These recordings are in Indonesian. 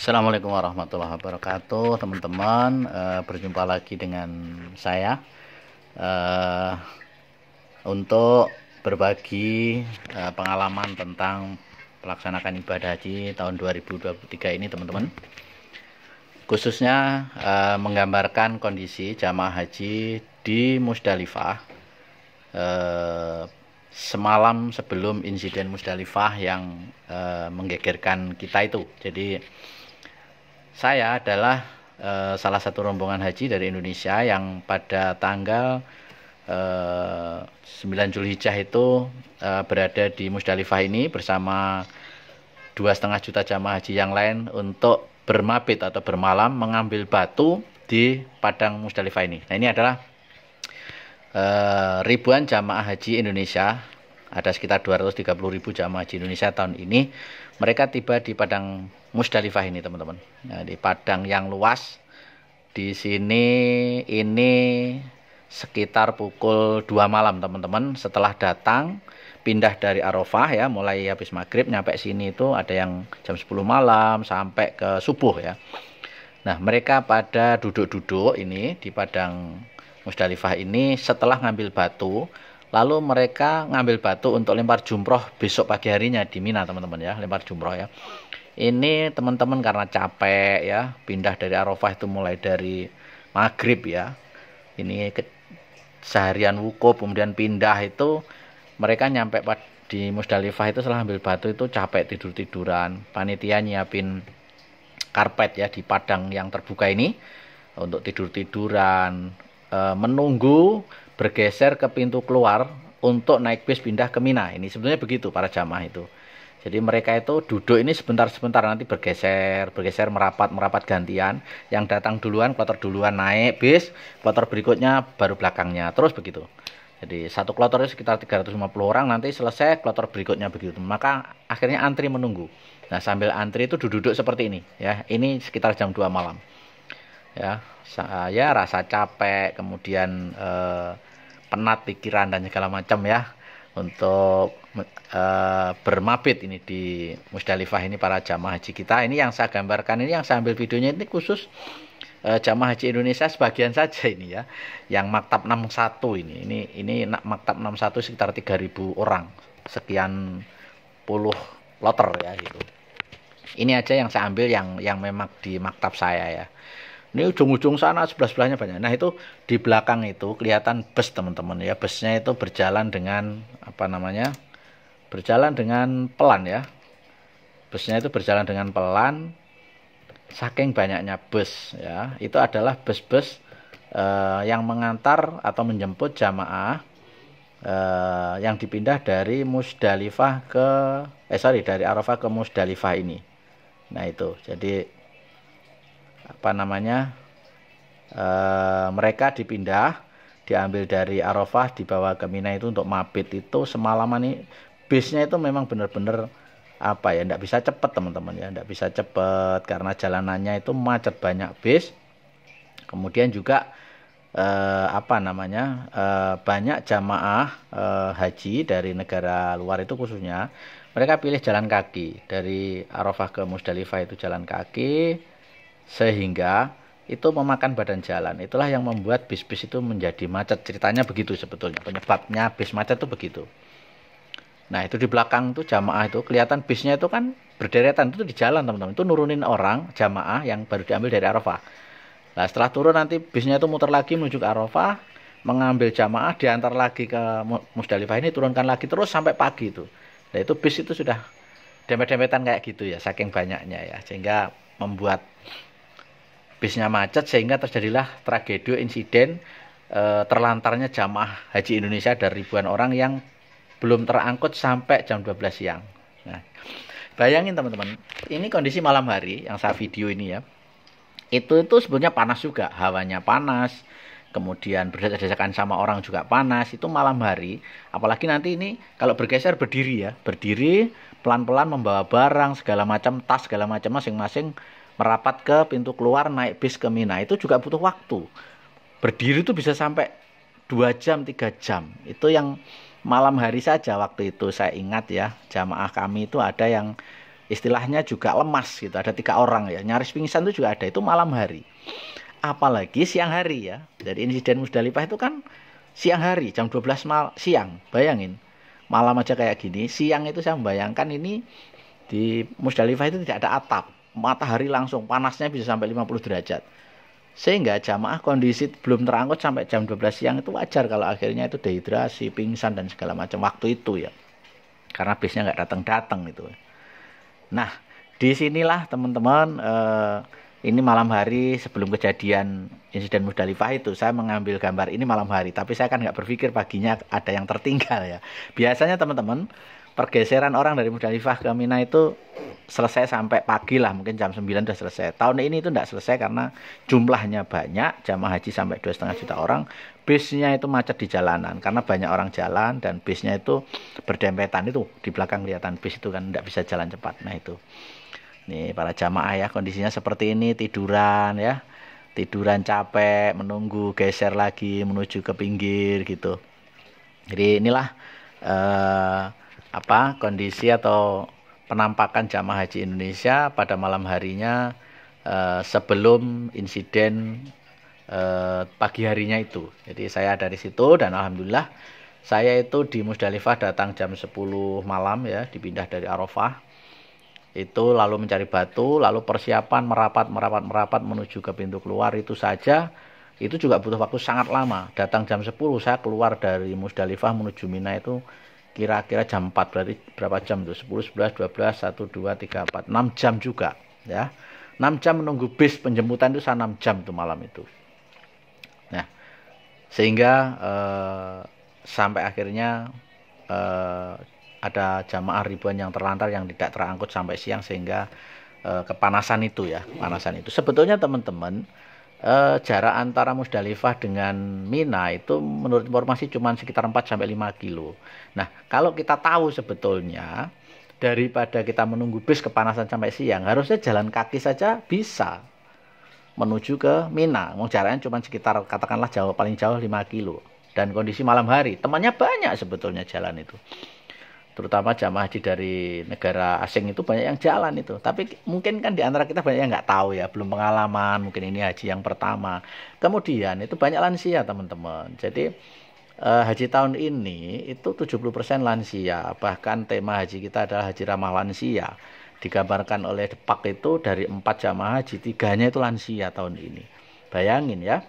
Assalamualaikum warahmatullahi wabarakatuh, teman-teman. Berjumpa lagi dengan saya untuk berbagi pengalaman tentang pelaksanaan ibadah haji tahun 2023 ini, teman-teman. Khususnya menggambarkan kondisi jamaah haji di Musdalifah semalam sebelum insiden Musdalifah yang menggegerkan kita itu. Jadi saya adalah salah satu rombongan haji dari Indonesia yang pada tanggal 9 Zulhijjah itu berada di Musdalifah ini bersama 2,5 juta jamaah haji yang lain untuk bermabit atau bermalam mengambil batu di padang Musdalifah ini. Nah, ini adalah ribuan jamaah haji Indonesia, ada sekitar 230.000 jamaah haji Indonesia tahun ini. Mereka tiba di padang Musdalifah ini, teman-teman. Nah, di padang yang luas di sini ini sekitar pukul 2 malam, teman-teman. Setelah datang pindah dari Arafah ya, mulai habis maghrib nyampe sini itu ada yang jam 10 malam sampai ke subuh ya. Nah, mereka pada duduk-duduk ini di padang Musdalifah ini setelah ngambil batu, lalu mereka ngambil batu untuk lempar jumroh besok pagi harinya di Mina, teman-teman ya, lempar jumroh ya. Ini teman-teman karena capek ya, pindah dari Arafah itu mulai dari maghrib ya. Ini seharian wukuf kemudian pindah itu, mereka nyampe di Musdalifah itu setelah ambil batu itu capek, tidur-tiduran. Panitia nyiapin karpet ya di padang yang terbuka ini untuk tidur-tiduran, menunggu bergeser ke pintu keluar untuk naik bis pindah ke Mina. Ini sebetulnya begitu para jamaah itu. Jadi mereka itu duduk ini sebentar-sebentar, nanti bergeser merapat gantian. Yang datang duluan, kloter duluan naik bis, kloter berikutnya baru belakangnya, terus begitu. Jadi satu kloter itu sekitar 350 orang, nanti selesai kloter berikutnya begitu. Maka akhirnya antri menunggu. Nah, sambil antri itu duduk seperti ini ya. Ini sekitar jam 2 malam. Ya, saya rasa capek, kemudian penat pikiran dan segala macam ya untuk bermabit ini di Musdalifah ini para jamaah haji kita. Ini yang saya gambarkan, ini yang saya ambil videonya ini khusus jamaah haji Indonesia sebagian saja ini ya. Yang maktab 61 ini maktab 61 sekitar 3.000 orang, sekian puluh kloter ya gitu. Ini aja yang saya ambil yang memang di maktab saya ya. Ini ujung-ujung sana sebelah-sebelahnya banyak. Nah, itu di belakang itu kelihatan bus, teman-teman ya. Busnya itu berjalan dengan berjalan dengan pelan ya. Busnya itu berjalan dengan pelan. Saking banyaknya bus ya. Itu adalah bus-bus yang mengantar atau menjemput jamaah yang dipindah dari Musdalifah dari Arafah ke Musdalifah ini. Nah, itu. Jadi mereka dipindah, diambil dari Arafah, dibawa ke Mina itu untuk mabit. Itu semalaman ini bisnya itu memang benar-benar enggak bisa cepet, teman-teman ya, enggak bisa cepet karena jalanannya itu macet, banyak bis. Kemudian juga banyak jamaah haji dari negara luar itu khususnya mereka pilih jalan kaki dari Arafah ke Musdalifah, itu jalan kaki, sehingga itu memakan badan jalan. Itulah yang membuat bis-bis itu menjadi macet. Ceritanya begitu sebetulnya, penyebabnya bis macet itu begitu. Nah, itu di belakang tuh jamaah itu kelihatan bisnya itu kan berderetan itu di jalan, teman-teman. Itu nurunin orang jamaah yang baru diambil dari Arafah. Nah, setelah turun nanti bisnya itu muter lagi menuju ke Arafah, mengambil jamaah, diantar lagi ke Musdalifah ini, turunkan lagi terus sampai pagi itu. Nah, itu bis itu sudah dempet-dempetan kayak gitu ya, saking banyaknya ya, sehingga membuat bisnya macet, sehingga terjadilah tragedi insiden terlantarnya jamaah haji Indonesia dari ribuan orang yang belum terangkut sampai jam 12 siang. Nah, bayangin teman-teman, ini kondisi malam hari yang saya video ini ya. Itu sebenarnya panas juga, hawanya panas, kemudian berdesak-desakan sama orang juga panas. Itu malam hari, apalagi nanti ini kalau bergeser berdiri ya, berdiri pelan-pelan membawa barang segala macam, tas segala macam masing-masing merapat ke pintu keluar naik bis ke Mina. Itu juga butuh waktu. Berdiri itu bisa sampai 2 jam, 3 jam. Itu yang malam hari saja waktu itu saya ingat ya, jamaah kami itu ada yang istilahnya juga lemas gitu. Ada 3 orang ya, nyaris pingsan itu juga ada. Itu malam hari. Apalagi siang hari ya. Dari insiden Musdalifah itu kan siang hari, jam 12 siang. Bayangin, malam aja kayak gini. Siang itu saya membayangkan ini di Musdalifah itu tidak ada atap. Matahari langsung, panasnya bisa sampai 50 derajat. Sehingga jamaah kondisi belum terangkut sampai jam 12 siang itu wajar kalau akhirnya itu dehidrasi, pingsan dan segala macam waktu itu ya. Karena bisnya nggak datang-datang itu. Nah, disinilah teman-teman, ini malam hari sebelum kejadian insiden Musdalifah itu saya mengambil gambar ini malam hari. Tapi saya kan nggak berpikir paginya ada yang tertinggal ya. Biasanya teman-teman, pergeseran orang dari Musdalifah ke Mina itu selesai sampai pagi lah, mungkin jam 9 sudah selesai. Tahun ini itu tidak selesai karena jumlahnya banyak, jamaah haji sampai 2,5 juta orang. Bisnya itu macet di jalanan karena banyak orang jalan dan bisnya itu berdempetan. Itu di belakang kelihatan bis itu kan tidak bisa jalan cepat. Nah itu, nih para jamaah ya, kondisinya seperti ini, tiduran ya, tiduran capek, menunggu geser lagi menuju ke pinggir gitu. Jadi inilah kondisi atau penampakan jamaah haji Indonesia pada malam harinya sebelum insiden pagi harinya itu. Jadi saya dari situ dan alhamdulillah saya itu di Musdalifah datang jam 10 malam ya, dipindah dari Arafah. Itu lalu mencari batu, lalu persiapan merapat menuju ke pintu keluar itu saja. Itu juga butuh waktu sangat lama. Datang jam 10, saya keluar dari Musdalifah menuju Mina itu kira-kira jam 4, berarti berapa jam tuh? 10, 11, 12, 1, 2, 3, 4, 6 jam juga ya. 6 jam menunggu bis penjemputan itu, 6 jam tuh malam itu. Nah, sehingga sampai akhirnya ada jamaah ribuan yang terlantar yang tidak terangkut sampai siang sehingga kepanasan itu ya, panasan itu. Sebetulnya teman-teman, jarak antara Musdalifah dengan Mina itu menurut informasi cuma sekitar 4-5 kilo. Nah, kalau kita tahu sebetulnya daripada kita menunggu bis kepanasan sampai siang, harusnya jalan kaki saja bisa menuju ke Mina. Jaraknya cuma sekitar katakanlah paling jauh 5 kilo. Dan kondisi malam hari, temannya banyak sebetulnya jalan itu. Terutama jamaah haji dari negara asing itu banyak yang jalan itu. Tapi mungkin kan di antara kita banyak yang nggak tahu ya, belum pengalaman, mungkin ini haji yang pertama. Kemudian itu banyak lansia teman-teman. Jadi haji tahun ini itu 70% lansia. Bahkan tema haji kita adalah haji ramah lansia. Digambarkan oleh Depak itu dari 4 jamaah haji, 3-nya itu lansia tahun ini. Bayangin ya.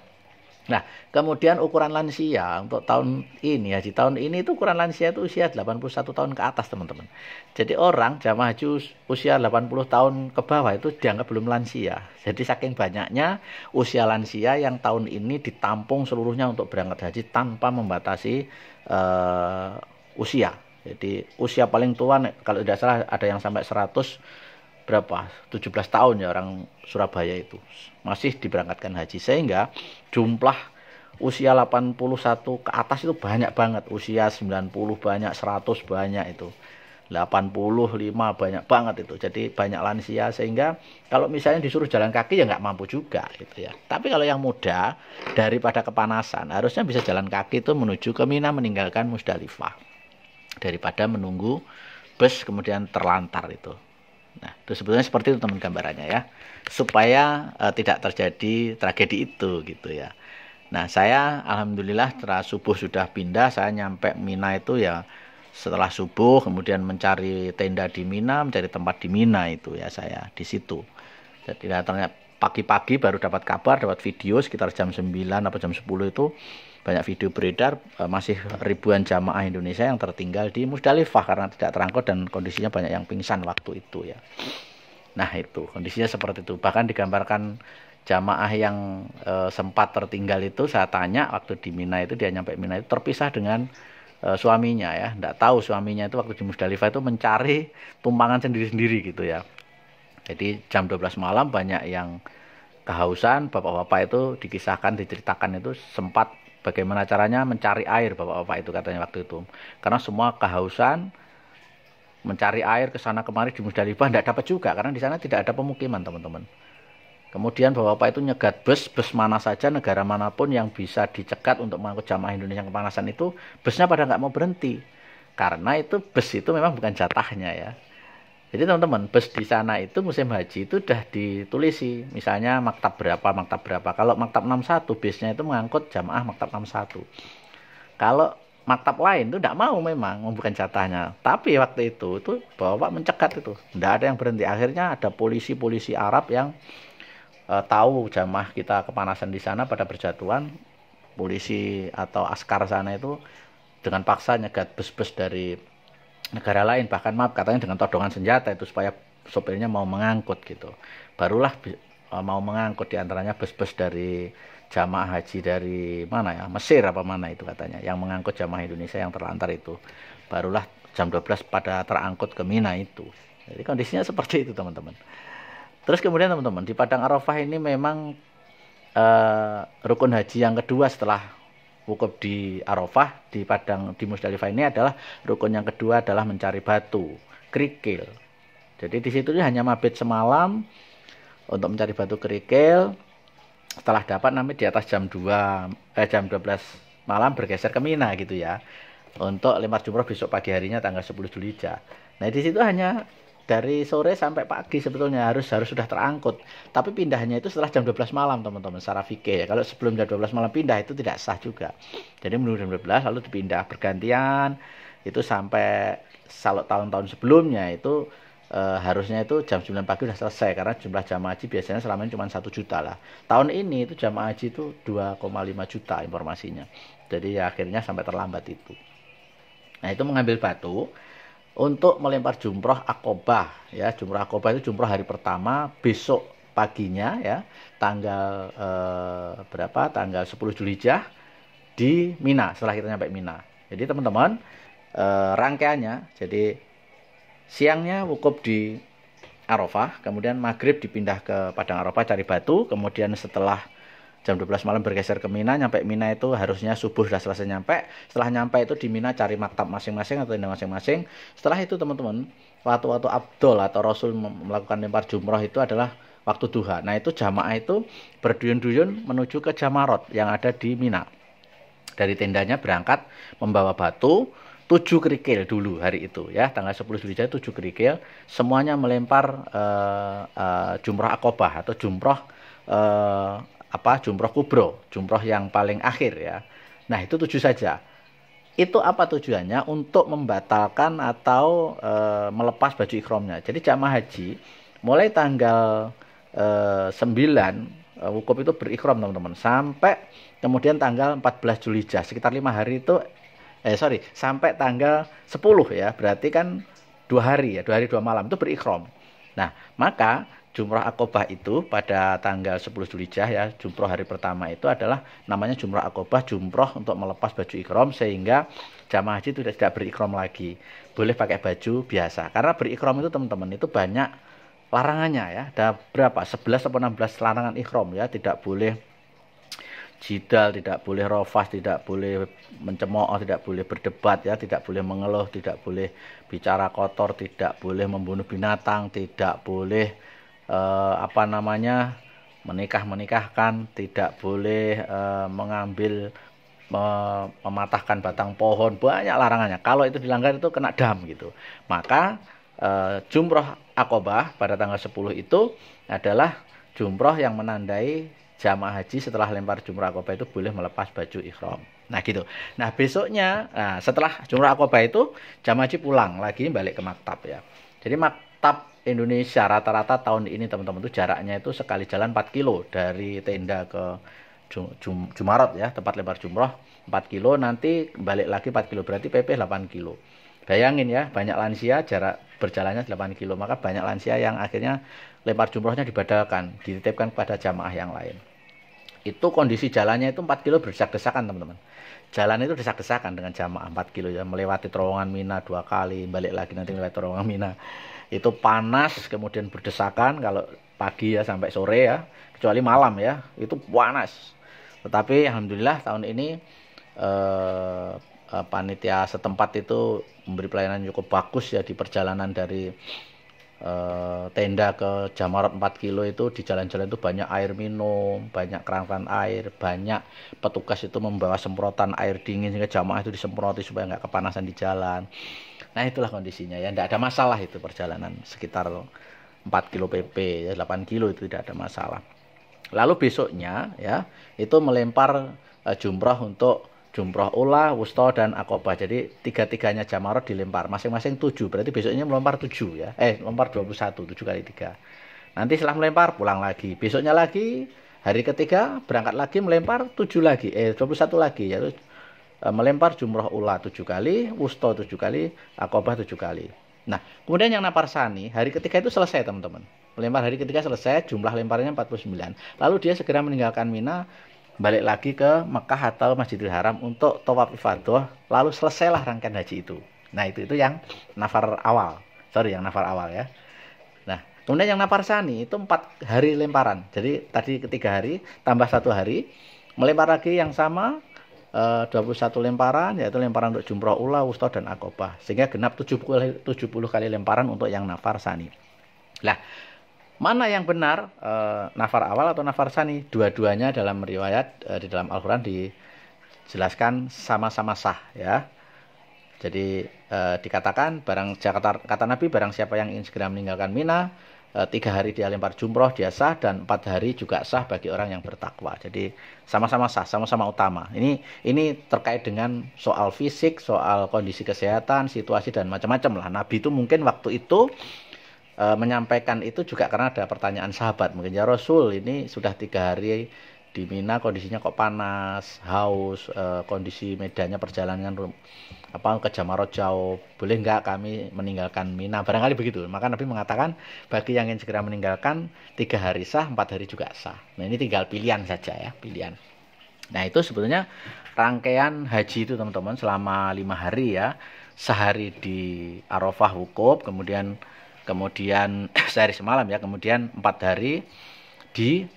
Nah, kemudian ukuran lansia untuk tahun ini, haji tahun ini itu ukuran lansia itu usia 81 tahun ke atas, teman-teman. Jadi orang jamaah haji usia 80 tahun ke bawah itu dianggap belum lansia. Jadi saking banyaknya usia lansia yang tahun ini ditampung seluruhnya untuk berangkat haji tanpa membatasi usia. Jadi usia paling tua kalau tidak salah ada yang sampai 100 berapa 17 tahun ya, orang Surabaya itu masih diberangkatkan haji, sehingga jumlah usia 81 ke atas itu banyak banget, usia 90 banyak, 100 banyak, itu 85 banyak banget itu. Jadi banyak lansia, sehingga kalau misalnya disuruh jalan kaki ya nggak mampu juga gitu ya. Tapi kalau yang muda daripada kepanasan harusnya bisa jalan kaki itu menuju ke Mina, meninggalkan Musdalifah daripada menunggu bus kemudian terlantar itu. Nah, itu sebetulnya seperti itu teman gambarannya ya, supaya tidak terjadi tragedi itu gitu ya. Nah, saya alhamdulillah setelah subuh sudah pindah, saya nyampe Mina itu ya setelah subuh, kemudian mencari tenda di Mina, mencari tempat di Mina itu ya, saya di situ. Jadi datangnya pagi-pagi baru dapat kabar, dapat video sekitar jam 9 atau jam 10 itu banyak video beredar, masih ribuan jamaah Indonesia yang tertinggal di Musdalifah karena tidak terangkut dan kondisinya banyak yang pingsan waktu itu ya. Nah, itu kondisinya seperti itu. Bahkan digambarkan jamaah yang sempat tertinggal itu, saya tanya waktu di Mina itu, dia nyampe Mina itu terpisah dengan suaminya ya. Tidak tahu suaminya itu waktu di Musdalifah itu mencari tumpangan sendiri-sendiri gitu ya. Jadi jam 12 malam banyak yang kehausan, bapak-bapak itu dikisahkan, diceritakan itu sempat bagaimana caranya mencari air, bapak-bapak itu katanya waktu itu. Karena semua kehausan, mencari air ke sana kemari di Musdalifah tidak dapat juga karena di sana tidak ada pemukiman, teman-teman. Kemudian bapak-bapak itu nyegat bus mana saja, negara manapun yang bisa dicegat untuk mengangkut jamaah Indonesia yang kepanasan itu, busnya pada nggak mau berhenti. Karena itu bus itu memang bukan jatahnya ya. Jadi teman-teman, bus di sana itu musim haji itu udah ditulisi, misalnya maktab berapa, maktab berapa. Kalau maktab 61 busnya itu mengangkut jamaah maktab 61. Kalau maktab lain itu tidak mau, memang bukan jatahnya. Tapi waktu itu bapak mencegat itu, tidak ada yang berhenti. Akhirnya ada polisi-polisi Arab yang tahu jamaah kita kepanasan di sana pada berjatuhan. Polisi atau askar sana itu dengan paksa nyegat bus-bus dari negara lain, bahkan maaf katanya dengan todongan senjata itu supaya sopirnya mau mengangkut gitu. Barulah mau mengangkut diantaranya bus-bus dari jamaah haji dari mana ya, Mesir apa mana itu katanya, yang mengangkut jamaah Indonesia yang terlantar itu. Barulah jam 12 pada terangkut ke Mina itu. Jadi kondisinya seperti itu teman-teman. Terus kemudian teman-teman, di Padang Arafah ini memang rukun haji yang kedua setelah wukuf di Arafah, di Padang, di Musdalifah ini adalah rukun yang kedua adalah mencari batu, kerikil. Jadi di situ hanya mabit semalam untuk mencari batu kerikil. Setelah dapat nanti di atas jam 12 malam bergeser ke Mina gitu ya. Untuk lempar jumroh besok pagi harinya tanggal 10 Dzulhijjah. Nah, di situ hanya dari sore sampai pagi sebetulnya harus sudah terangkut. Tapi pindahnya itu setelah jam 12 malam teman-teman secara fikih ya. Kalau sebelum jam 12 malam pindah itu tidak sah juga. Jadi menunggu jam 12 lalu dipindah bergantian itu sampai kalau tahun-tahun sebelumnya itu harusnya itu jam 9 pagi sudah selesai karena jumlah jamaah haji biasanya selama ini cuma 1 juta lah. Tahun ini itu jamaah haji itu 2,5 juta informasinya. Jadi ya, akhirnya sampai terlambat itu. Nah, itu mengambil batu untuk melempar jumroh akobah ya. Jumroh akobah itu jumroh hari pertama besok paginya ya, tanggal berapa, tanggal 10 Dzulhijjah di Mina setelah kita nyampe Mina. Jadi teman-teman, rangkaiannya jadi siangnya wukuf di Arafah, kemudian maghrib dipindah ke Padang Arafah cari batu, kemudian setelah jam 12 malam bergeser ke Mina, nyampe Mina itu harusnya subuh sudah selesai nyampe. Setelah nyampe itu di Mina cari maktab masing-masing atau tenda masing-masing. Setelah itu teman-teman, waktu Abdul atau Rasul melakukan lempar jumroh itu adalah waktu duha. Nah, itu jamaah itu berduyun-duyun menuju ke Jamarot yang ada di Mina. Dari tendanya berangkat membawa batu 7 kerikil dulu hari itu ya, tanggal 10 Dzulhijjah 7 kerikil, semuanya melempar jumroh akobah atau jumroh jumroh kubro, jumroh yang paling akhir ya. Nah, itu 7 saja. Itu apa tujuannya? Untuk membatalkan atau melepas baju ikhramnya. Jadi jamaah haji mulai tanggal 9 wukuf itu berikhram teman-teman, sampai kemudian tanggal 14 Dzulhijjah sekitar 5 hari itu sampai tanggal 10 ya. Berarti kan 2 hari ya, 2 hari 2 malam itu berikhram. Nah, maka jumroh akobah itu pada tanggal 10 Dzulhijjah ya, jumroh hari pertama itu adalah namanya jumroh akobah, jumroh untuk melepas baju ikhram, sehingga jamaah haji itu tidak berikhram lagi, boleh pakai baju biasa. Karena berikhram itu teman-teman itu banyak larangannya ya, ada berapa, 11 atau 16 larangan ikhram ya. Tidak boleh jidal, tidak boleh rofas, tidak boleh mencemooh, tidak boleh berdebat ya, tidak boleh mengeluh, tidak boleh bicara kotor, tidak boleh membunuh binatang, tidak boleh menikahkan, tidak boleh mengambil, mematahkan batang pohon, banyak larangannya. Kalau itu dilanggar itu kena dam gitu. Maka jumroh akobah pada tanggal 10 itu adalah jumroh yang menandai jamaah haji setelah lempar jumroh akobah itu boleh melepas baju ikhram. Nah gitu. Nah besoknya, setelah jumroh akobah itu jamaah haji pulang lagi balik ke maktab ya. Jadi maktab Indonesia rata-rata tahun ini teman-teman itu jaraknya itu sekali jalan 4 kilo dari tenda ke Jumarot ya, tempat lempar jumroh 4 kilo, nanti balik lagi 4 kilo, berarti PP 8 kilo. Bayangin ya, banyak lansia jarak berjalannya 8 kilo, maka banyak lansia yang akhirnya lempar jumrohnya dibadalkan, dititipkan kepada jamaah yang lain. Itu kondisi jalannya itu 4 kilo berdesak-desakan teman-teman. Jalan itu desak-desakan dengan jamaah 4 kilo ya, melewati terowongan Mina 2 kali, balik lagi nanti melewati terowongan Mina. Itu panas, kemudian berdesakan kalau pagi ya sampai sore ya, kecuali malam ya, itu panas. Tetapi alhamdulillah tahun ini panitia setempat itu memberi pelayanan cukup bagus ya, di perjalanan dari tenda ke Jamarot 4 kilo itu di jalan-jalan itu banyak air minum, banyak keran-keran air, banyak petugas itu membawa semprotan air dingin sehingga jamaah itu disemproti supaya nggak kepanasan di jalan. Nah itulah kondisinya ya, tidak ada masalah itu perjalanan sekitar 4 kilo pp, 8 kilo itu tidak ada masalah. Lalu besoknya ya itu melempar jumroh untuk jumroh ula, wusta dan akobah. Jadi tiga-tiganya jamarot dilempar, masing-masing 7. Berarti besoknya melempar 7 ya. Melempar 21, 7 kali 3. Nanti setelah melempar pulang lagi. Besoknya lagi hari ketiga berangkat lagi melempar 7 lagi, 21 lagi, yaitu melempar jumroh ula 7 kali, wusta 7 kali, akobah 7 kali. Nah, kemudian yang napar sani, hari ketiga itu selesai teman-teman. Melempar hari ketiga selesai, jumlah lemparnya 49. Lalu dia segera meninggalkan Mina, balik lagi ke Mekah atau Masjidil Haram untuk tawaf ifadah, lalu selesailah rangkaian haji itu. Nah, itu yang nafar awal. Yang nafar awal ya. Nah, kemudian yang nafar sani itu 4 hari lemparan. Jadi tadi ketiga hari tambah 1 hari, melempar lagi yang sama 21 lemparan, yaitu lemparan untuk jumroh ula, wusta dan akobah, sehingga genap 70 kali lemparan untuk yang nafar sani. Lah, mana yang benar, nafar awal atau nafar sani? Dua-duanya dalam riwayat di dalam Al-Quran dijelaskan sama-sama sah ya. Jadi dikatakan kata Nabi, barang siapa yang ingin segera meninggalkan Mina, 3 hari dia lempar jumroh, dia sah, dan 4 hari juga sah bagi orang yang bertakwa. Jadi sama-sama sah, sama-sama utama. Ini terkait dengan soal fisik, soal kondisi kesehatan, situasi dan macam-macam lah. Nabi itu mungkin waktu itu menyampaikan itu juga karena ada pertanyaan sahabat. Mungkin ya Rasul, ini sudah 3 hari di Mina, kondisinya kok panas, haus, kondisi medannya perjalanan ke Jamarot jauh, boleh nggak kami meninggalkan Mina? Barangkali begitu. Maka Nabi mengatakan bagi yang ingin segera meninggalkan 3 hari sah, 4 hari juga sah. Nah ini tinggal pilihan saja ya, pilihan. Nah itu sebetulnya rangkaian haji itu teman-teman selama 5 hari ya. Sehari di Arafah wukuf, kemudian sehari semalam ya, kemudian 4 hari di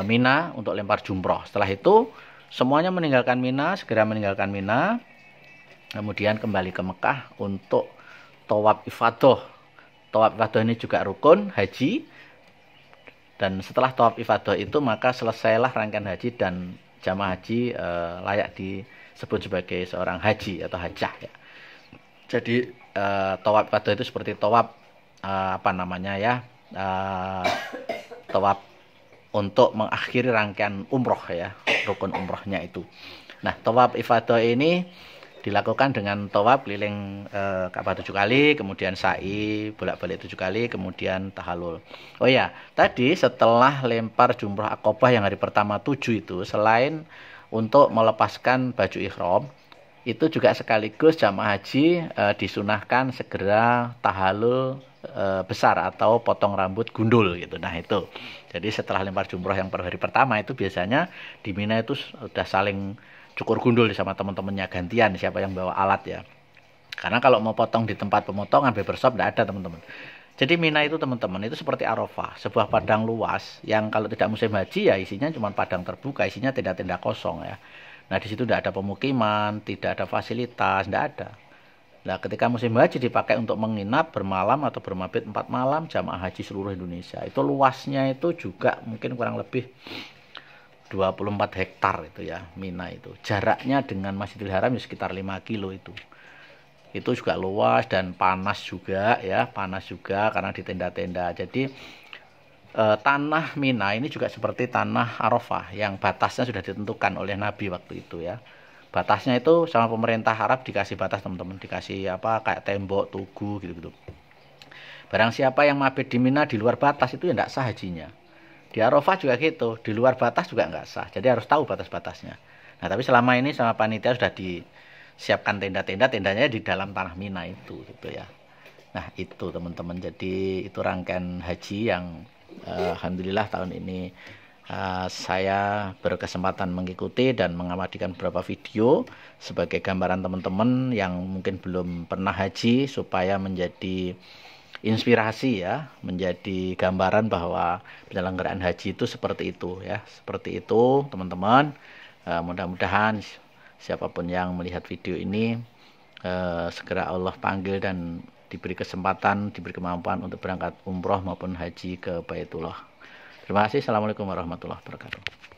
Mina untuk lempar jumroh. Setelah itu semuanya meninggalkan Mina, segera meninggalkan Mina, kemudian kembali ke Mekah untuk tawaf ifadah. Tawaf ifadah ini juga rukun haji, dan setelah tawaf ifadah itu maka selesailah rangkaian haji, dan jamaah haji layak disebut sebagai seorang haji atau hajjah ya. Jadi tawaf ifadah itu seperti tawaf tawaf untuk mengakhiri rangkaian umroh ya, rukun umrohnya itu. Nah, tawaf ifadah ini dilakukan dengan tawaf keliling Ka'bah 7 kali, kemudian sa'i bolak-balik 7 kali, kemudian tahalul. Oh ya, tadi setelah lempar jumroh akobah yang hari pertama 7 itu, selain untuk melepaskan baju ihram, itu juga sekaligus jamaah haji disunahkan segera tahalul besar atau potong rambut gundul gitu. Nah itu, jadi setelah lempar jumroh yang per hari pertama itu biasanya di Mina itu sudah saling cukur gundul sama teman-temannya, gantian siapa yang bawa alat ya. Karena kalau mau potong di tempat pemotongan barbershop tidak ada teman-teman. Jadi Mina itu teman-teman itu seperti Arafah, sebuah padang luas yang kalau tidak musim haji ya isinya cuma padang terbuka, isinya tenda-tenda kosong ya. Nah di situ tidak ada pemukiman, tidak ada fasilitas, tidak ada. Nah, ketika musim haji dipakai untuk menginap, bermalam atau bermabit 4 malam jamaah haji seluruh Indonesia. Itu luasnya itu juga mungkin kurang lebih 24 hektar itu ya, Mina itu. Jaraknya dengan Masjidil Haram ya sekitar 5 kilo itu. Itu juga luas dan panas juga ya, panas juga karena di tenda-tenda. Jadi tanah Mina ini juga seperti tanah Arafah yang batasnya sudah ditentukan oleh Nabi waktu itu ya. Batasnya itu sama pemerintah Arab dikasih batas teman-teman, dikasih kayak tembok, tugu gitu-gitu. Barang siapa yang mabit di Mina di luar batas itu ya tidak sah hajinya. Di Arafah juga gitu, di luar batas juga nggak sah. Jadi harus tahu batas-batasnya. Nah tapi selama ini sama panitia sudah disiapkan tendanya di dalam tanah Mina itu gitu ya. Nah itu teman-teman, jadi itu rangkaian haji yang alhamdulillah tahun ini saya berkesempatan mengikuti dan mengamatikan beberapa video sebagai gambaran teman-teman yang mungkin belum pernah haji, supaya menjadi inspirasi ya, menjadi gambaran bahwa penyelenggaraan haji itu seperti itu ya, seperti itu teman-teman. Mudah-mudahan siapapun yang melihat video ini segera Allah panggil dan diberi kesempatan, diberi kemampuan untuk berangkat umroh maupun haji ke Baitullah. Terima kasih. Assalamualaikum warahmatullahi wabarakatuh.